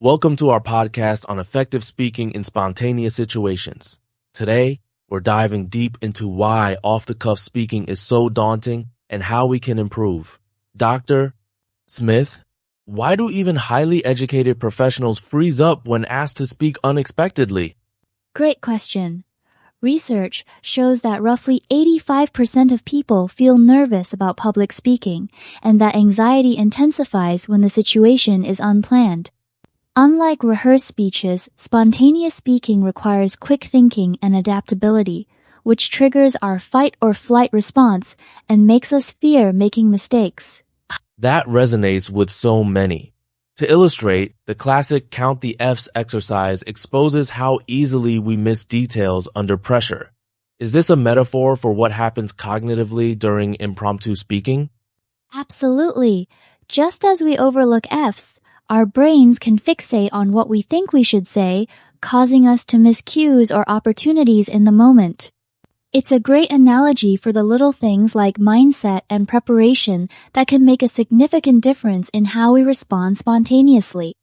Welcome to our podcast on effective speaking in spontaneous situations. Today, we're diving deep into why off-the-cuff speaking is so daunting and how we can improve. Dr. Smith, why do even highly educated professionals freeze up when asked to speak unexpectedly? Great question. Research shows that roughly 85% of people feel nervous about public speaking, and that anxiety intensifies when the situation is unplanned. Unlike rehearsed speeches, spontaneous speaking requires quick thinking and adaptability, which triggers our fight or flight response and makes us fear making mistakes. That resonates with so many. To illustrate, the classic Count the F's exercise exposes how easily we miss details under pressure. Is this a metaphor for what happens cognitively during impromptu speaking? Absolutely. Just as we overlook F's, our brains can fixate on what we think we should say, causing us to miss cues or opportunities in the moment. It's a great analogy for the little things like mindset and preparation that can make a significant difference in how we respond spontaneously.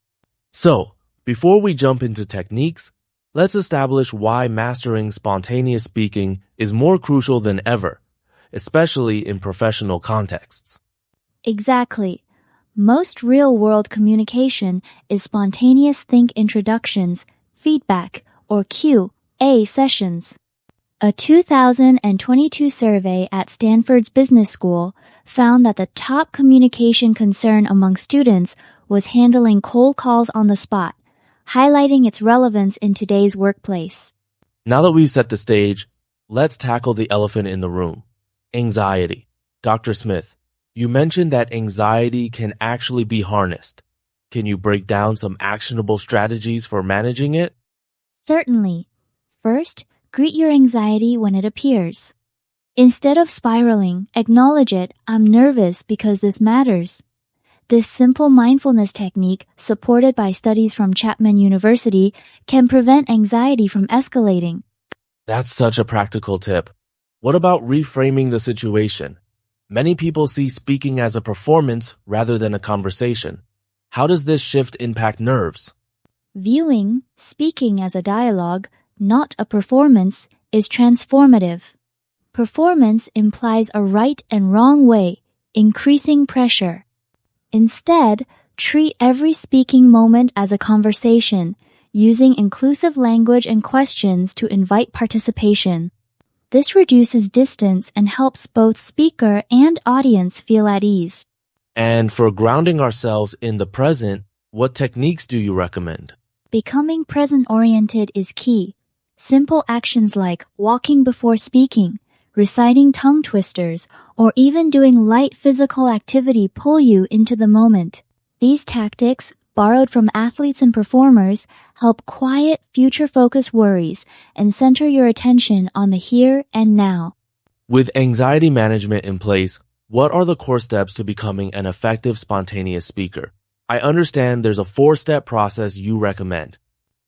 So, before we jump into techniques, let's establish why mastering spontaneous speaking is more crucial than ever, especially in professional contexts. Exactly. Most real-world communication is spontaneous think introductions, feedback, or Q&A sessions. A 2022 survey at Stanford's Business School found that the top communication concern among students was handling cold calls on the spot, highlighting its relevance in today's workplace. Now that we've set the stage, let's tackle the elephant in the room: anxiety. Dr. Smith, you mentioned that anxiety can actually be harnessed. Can you break down some actionable strategies for managing it? Certainly. First, greet your anxiety when it appears. Instead of spiraling, acknowledge it. I'm nervous because this matters. This simple mindfulness technique, supported by studies from Chapman University, can prevent anxiety from escalating. That's such a practical tip. What about reframing the situation? Many people see speaking as a performance rather than a conversation. How does this shift impact nerves? Viewing speaking as a dialogue, not a performance, is transformative. Performance implies a right and wrong way, increasing pressure. Instead, treat every speaking moment as a conversation, using inclusive language and questions to invite participation. This reduces distance and helps both speaker and audience feel at ease. And for grounding ourselves in the present, what techniques do you recommend? Becoming present-oriented is key. Simple actions like walking before speaking, reciting tongue twisters, or even doing light physical activity pull you into the moment. These tactics, borrowed from athletes and performers, help quiet future-focused worries and center your attention on the here and now. With anxiety management in place, what are the core steps to becoming an effective spontaneous speaker? I understand there's a 4-step process you recommend.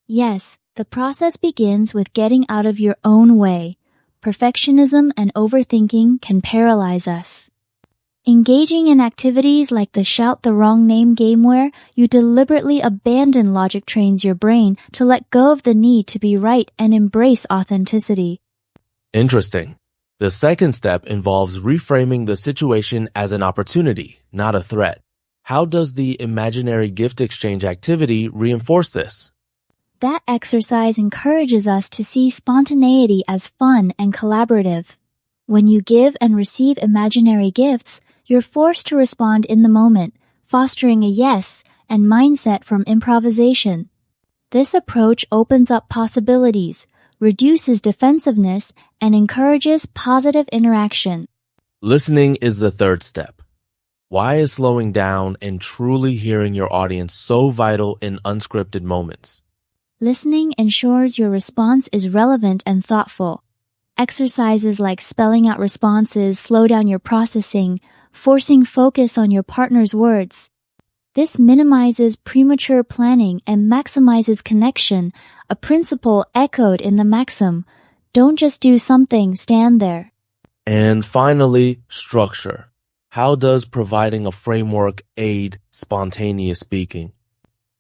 Yes, the process begins with getting out of your own way. Perfectionism and overthinking can paralyze us. Engaging in activities like the shout the wrong name game where you deliberately abandon logic trains your brain to let go of the need to be right and embrace authenticity. Interesting. The second step involves reframing the situation as an opportunity, not a threat. How does the imaginary gift exchange activity reinforce this? That exercise encourages us to see spontaneity as fun and collaborative. When you give and receive imaginary gifts, you're forced to respond in the moment, fostering a yes and mindset from improvisation. This approach opens up possibilities, reduces defensiveness, and encourages positive interaction. Listening is the third step. Why is slowing down and truly hearing your audience so vital in unscripted moments? Listening ensures your response is relevant and thoughtful. Exercises like spelling out responses slow down your processing, forcing focus on your partner's words. This minimizes premature planning and maximizes connection, a principle echoed in the maxim, "Don't just do something, stand there." And finally, structure. How does providing a framework aid spontaneous speaking?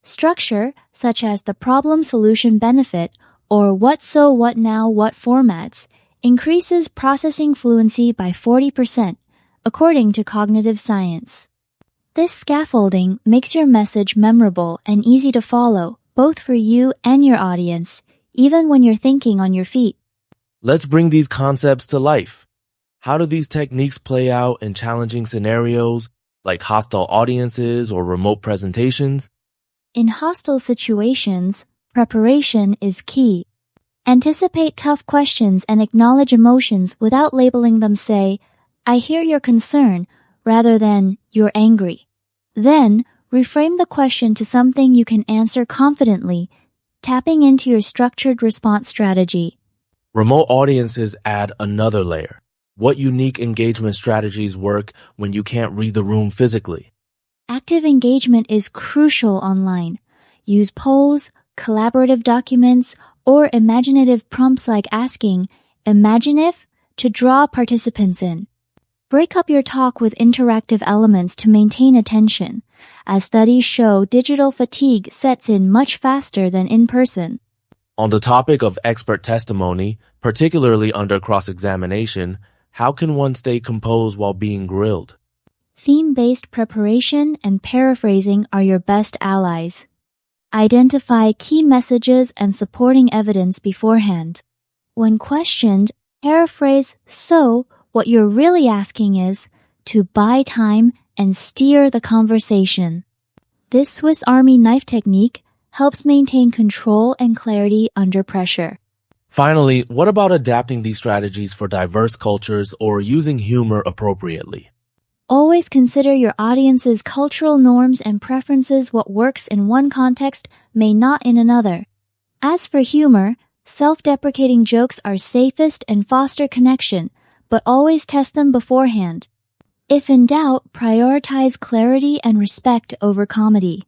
Structure, such as the problem-solution benefit or what so, what now, what formats, increases processing fluency by 40%, according to cognitive science. This scaffolding makes your message memorable and easy to follow, both for you and your audience, even when you're thinking on your feet. Let's bring these concepts to life. How do these techniques play out in challenging scenarios like hostile audiences or remote presentations? In hostile situations, preparation is key. Anticipate tough questions and acknowledge emotions without labeling them. Say, "I hear your concern," rather than "you're angry." Then, reframe the question to something you can answer confidently, tapping into your structured response strategy. Remote audiences add another layer. What unique engagement strategies work when you can't read the room physically? Active engagement is crucial online. Use polls, collaborative documents, or imaginative prompts like asking, "Imagine if," to draw participants in. Break up your talk with interactive elements to maintain attention, as studies show digital fatigue sets in much faster than in person. On the topic of expert testimony, particularly under cross-examination, how can one stay composed while being grilled? Theme-based preparation and paraphrasing are your best allies. Identify key messages and supporting evidence beforehand. When questioned, paraphrase "so" what you're really asking is to buy time and steer the conversation. This Swiss Army knife technique helps maintain control and clarity under pressure. Finally, what about adapting these strategies for diverse cultures or using humor appropriately? Always consider your audience's cultural norms and preferences. What works in one context may not in another. As for humor, self-deprecating jokes are safest and foster connection, but always test them beforehand. If in doubt, prioritize clarity and respect over comedy.